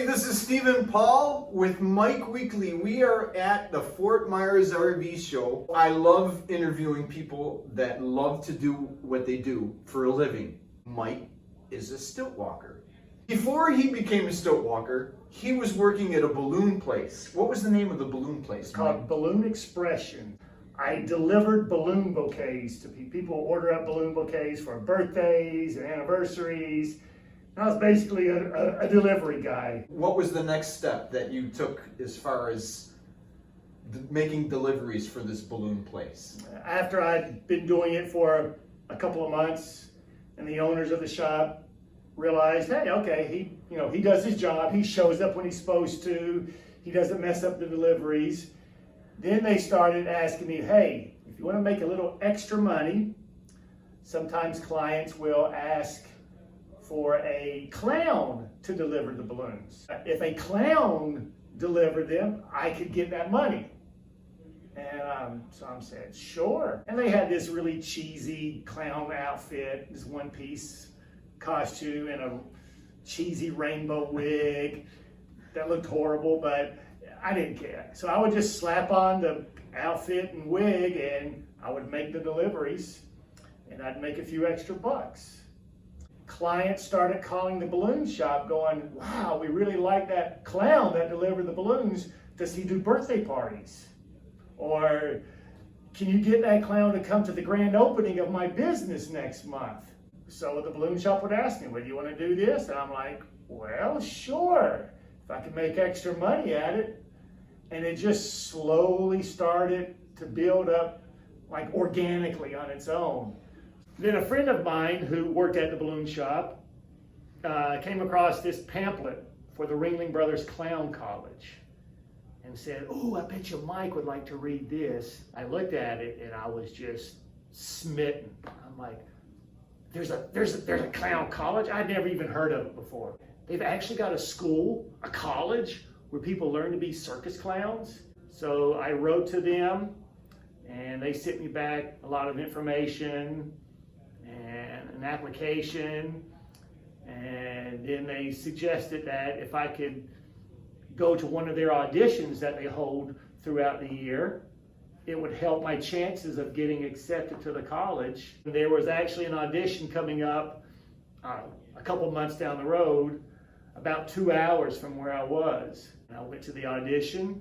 this is Stephen Paul with Mike Weakley. We are at the Fort Myers RV show. I love interviewing people that love to do what they do for a living. Mike is a stilt walker. Before he became a stilt walker, he was working at a balloon place. What was the name of the balloon place? It's called Balloon Expression. I delivered balloon bouquets to people. People order up balloon bouquets for birthdays and anniversaries. I was basically a delivery guy. What was the next step that you took as far as making deliveries for this balloon place? After I'd been doing it for a couple of months, and the owners of the shop realized, hey, okay, he does his job. He shows up when he's supposed to. He doesn't mess up the deliveries. Then they started asking me, hey, if you want to make a little extra money, sometimes clients will ask for a clown to deliver the balloons. If a clown delivered them, I could get that money. And so I said, sure. And they had this really cheesy clown outfit, this one-piece costume and a cheesy rainbow wig that looked horrible, but I didn't care. So I would just slap on the outfit and wig and I would make the deliveries and I'd make a few extra bucks. Clients started calling the balloon shop going, wow, we really like that clown that delivered the balloons. Does he do birthday parties? Or can you get that clown to come to the grand opening of my business next month? So the balloon shop would ask me, well, do you want to do this? And I'm like, well, sure, if I can make extra money at it. And it just slowly started to build up like organically on its own. Then a friend of mine who worked at the balloon shop came across this pamphlet for the Ringling Brothers Clown College and said, oh, I bet you Mike would like to read this. I looked at it and I was just smitten. I'm like, there's a clown college? I'd never even heard of it before. They've actually got a school, a college, where people learn to be circus clowns. So I wrote to them and they sent me back a lot of information and an application, and then they suggested that if I could go to one of their auditions that they hold throughout the year, it would help my chances of getting accepted to the college. There was actually an audition coming up a couple months down the road, about 2 hours from where I was. And I went to the audition,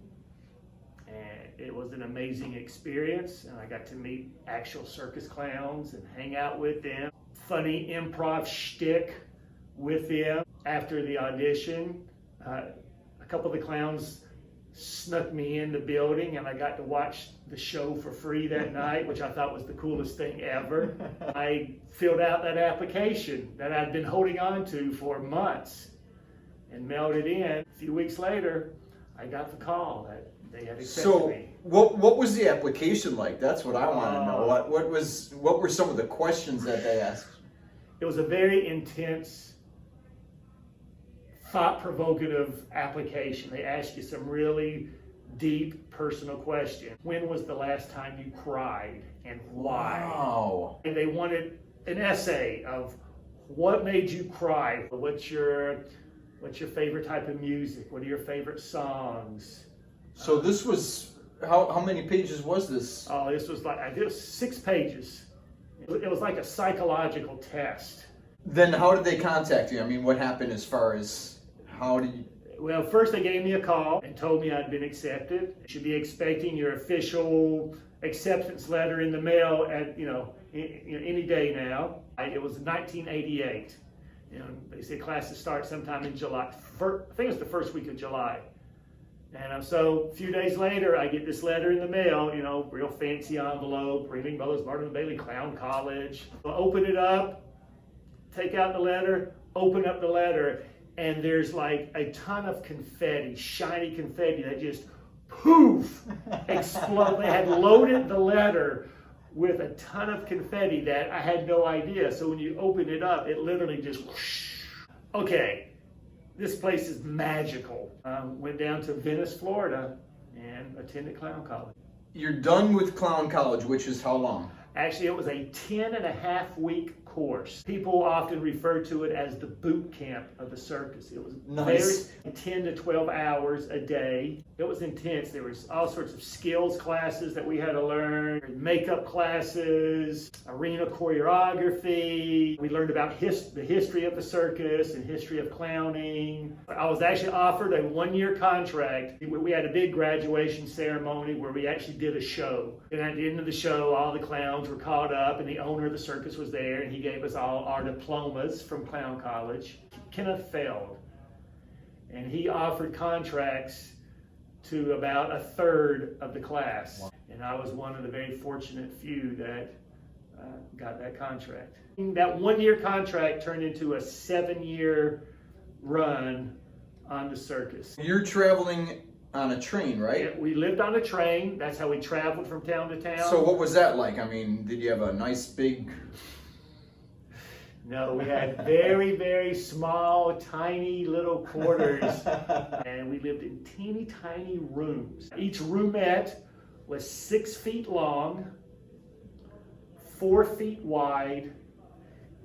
and it was an amazing experience, and I got to meet actual circus clowns and hang out with them. Funny improv shtick with them. After the audition, a couple of the clowns snuck me in the building and I got to watch the show for free that night, which I thought was the coolest thing ever. I filled out that application that I'd been holding on to for months and mailed it in. A few weeks later, I got the call that they had accepted me. What was the application like? That's what I want to know. What were some of the questions that they asked? It was a very intense, thought-provocative application. They asked you some really deep personal questions. When was the last time you cried and why? Wow. And they wanted an essay of what made you cry. What's your favorite type of music? What are your favorite songs? So this was, how many pages was this? Oh, this was like, I did 6 pages. It was like a psychological test. Then how did they contact you? I mean, what happened as far as how did you... Well, first they gave me a call and told me I'd been accepted. You should be expecting your official acceptance letter in the mail at, any day now. It was 1988. They said classes start sometime in July. I think it's the first week of July. And so a few days later, I get this letter in the mail, real fancy envelope, Ringling Brothers, Martin Bailey Clown College. I open it up, take out the letter, open up the letter, and there's like a ton of confetti, shiny confetti that just poof, explode. They had loaded the letter with a ton of confetti that I had no idea. So when you open it up, it literally just whoosh. Okay, this place is magical. Went down to Venice, Florida, and attended Clown College. You're done with Clown College, which is how long? Actually, it was a 10-and-a-half-week course. People often refer to it as the boot camp of the circus. It was nice. 10 to 12 hours a day. It was intense. There was all sorts of skills classes that we had to learn, makeup classes, arena choreography. We learned about the history of the circus and history of clowning. I was actually offered a 1-year contract. We had a big graduation ceremony where we actually did a show. And at the end of the show, all the clowns were called up and the owner of the circus was there and he gave us all our diplomas from Clown College. Kenneth failed. And he offered contracts to about 1/3 of the class. Wow. And I was one of the very fortunate few that got that contract. That 1-year contract turned into a 7-year run on the circus. You're traveling on a train, right? Yeah, we lived on a train. That's how we traveled from town to town. So what was that like? I mean, did you have a nice big... No, we had very, very small, tiny little quarters, and we lived in teeny tiny rooms. Each roomette was 6 feet long, 4 feet wide,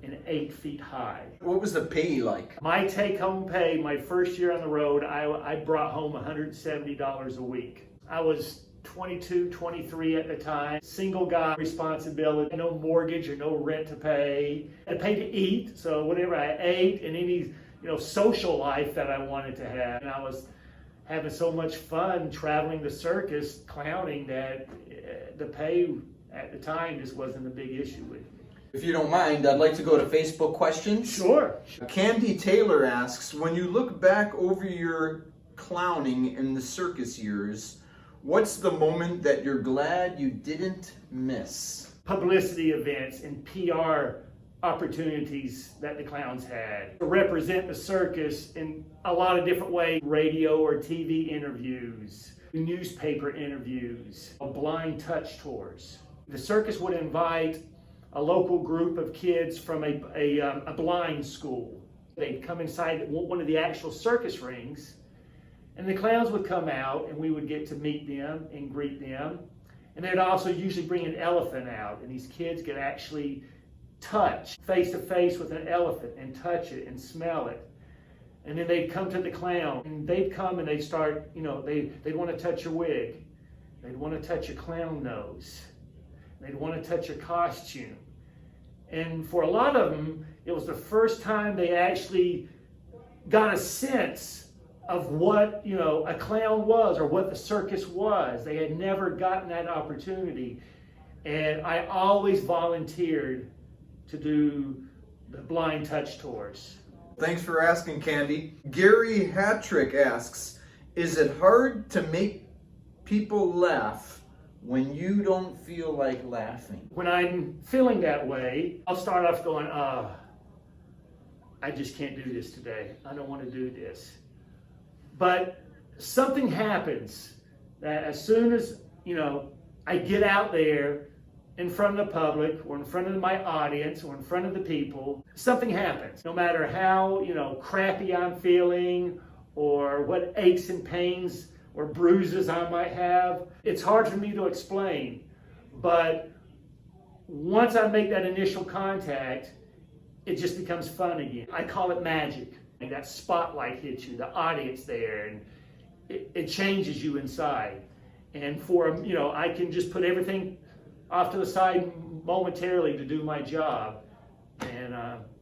and 8 feet high. What was the pay like? My take-home pay, my first year on the road, I brought home $170 a week. I was 22, 23 at the time, single guy, responsibility, no mortgage or no rent to pay. I paid to eat, so whatever I ate and any social life that I wanted to have. And I was having so much fun traveling the circus, clowning, that the pay at the time just wasn't a big issue with me. If you don't mind, I'd like to go to Facebook questions. Sure. Candy Taylor asks, when you look back over your clowning in the circus years, what's the moment that you're glad you didn't miss? Publicity events and PR opportunities that the clowns had to represent the circus in a lot of different ways. Radio or TV interviews, newspaper interviews, blind touch tours. The circus would invite a local group of kids from a blind school. They'd come inside one of the actual circus rings, and the clowns would come out and we would get to meet them and greet them. And they'd also usually bring an elephant out, and these kids could actually touch face to face with an elephant and touch it and smell it. And then they'd come to the clown and they'd come and they'd start, they'd want to touch your wig. They'd want to touch your clown nose. They'd want to touch your costume. And for a lot of them, it was the first time they actually got a sense of what a clown was or what the circus was. They had never gotten that opportunity. And I always volunteered to do the blind touch tours. Thanks for asking, Candy. Gary Hattrick asks, is it hard to make people laugh when you don't feel like laughing? When I'm feeling that way, I'll start off going, I just can't do this today. I don't want to do this. But something happens that as soon as, I get out there in front of the public or in front of my audience or in front of the people, something happens. No matter how, crappy I'm feeling or what aches and pains or bruises I might have, it's hard for me to explain. But once I make that initial contact, it just becomes fun again. I call it magic. That spotlight hits you, the audience there, and it changes you inside. And I can just put everything off to the side momentarily to do my job. And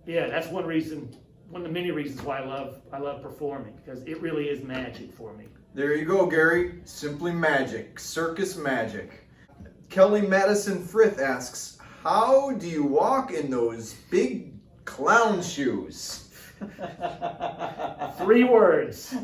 that's one of the many reasons why I love performing, because it really is magic for me. There you go, Gary. Simply magic. Circus magic. Kelly Madison Frith asks, how do you walk in those big clown shoes? 3 words.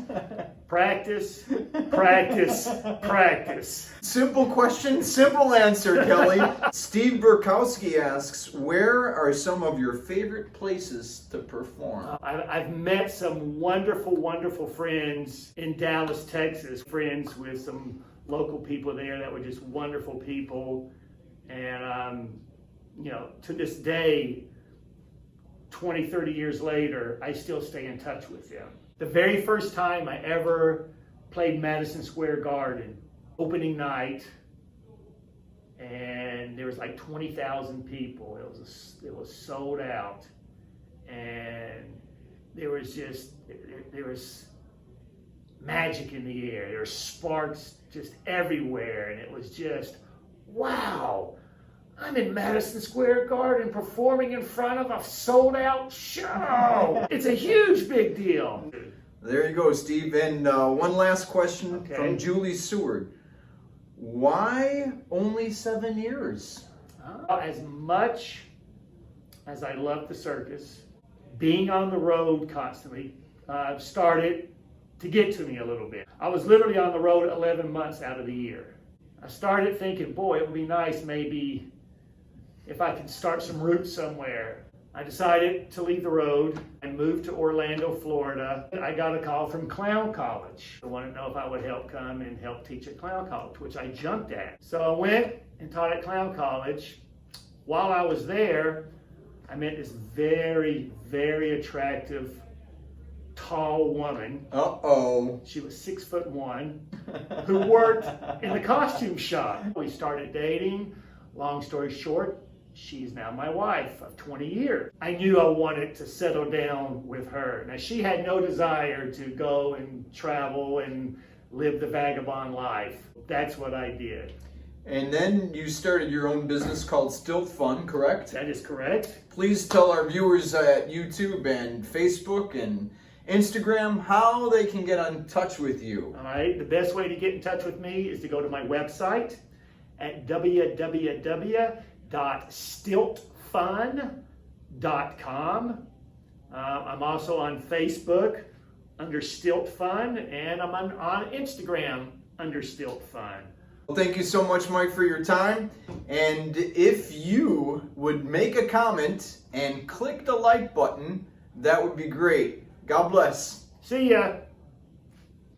Practice, practice, practice. Simple question, simple answer, Kelly. Steve Burkowski asks, where are some of your favorite places to perform? I've met some wonderful, wonderful friends in Dallas, Texas. Friends with some local people there that were just wonderful people. And, to this day, 20, 30 years later, I still stay in touch with them. The very first time I ever played Madison Square Garden, opening night, and there was like 20,000 people. It was sold out, and there was magic in the air. There were sparks just everywhere, and it was just, wow, I'm in Madison Square Garden performing in front of a sold-out show. It's a huge big deal. There you go, Steve. And one last question Okay. from Julie Seward. Why only 7 years? As much as I love the circus, being on the road constantly started to get to me a little bit. I was literally on the road 11 months out of the year. I started thinking, boy, it would be nice maybe if I could start some roots somewhere. I decided to leave the road and move to Orlando, Florida. I got a call from Clown College. They wanted to know if I would help come and help teach at Clown College, which I jumped at. So I went and taught at Clown College. While I was there, I met this very, very attractive, tall woman. Uh-oh. She was 6'1", who worked in the costume shop. We started dating. Long story short, she's now my wife of 20 years. I knew I wanted to settle down with her. Now, she had no desire to go and travel and live the vagabond life. That's what I did. And then you started your own business called Still Fun, correct? That is correct. Please tell our viewers at YouTube and Facebook and Instagram how they can get in touch with you. All right, the best way to get in touch with me is to go to my website at www.stiltfun.com. I'm also on Facebook under Stilt Fun, and I'm on Instagram under Stilt Fun. Well, thank you so much, Mike, for your time. And if you would make a comment and click the like button, that would be great. God bless. See ya.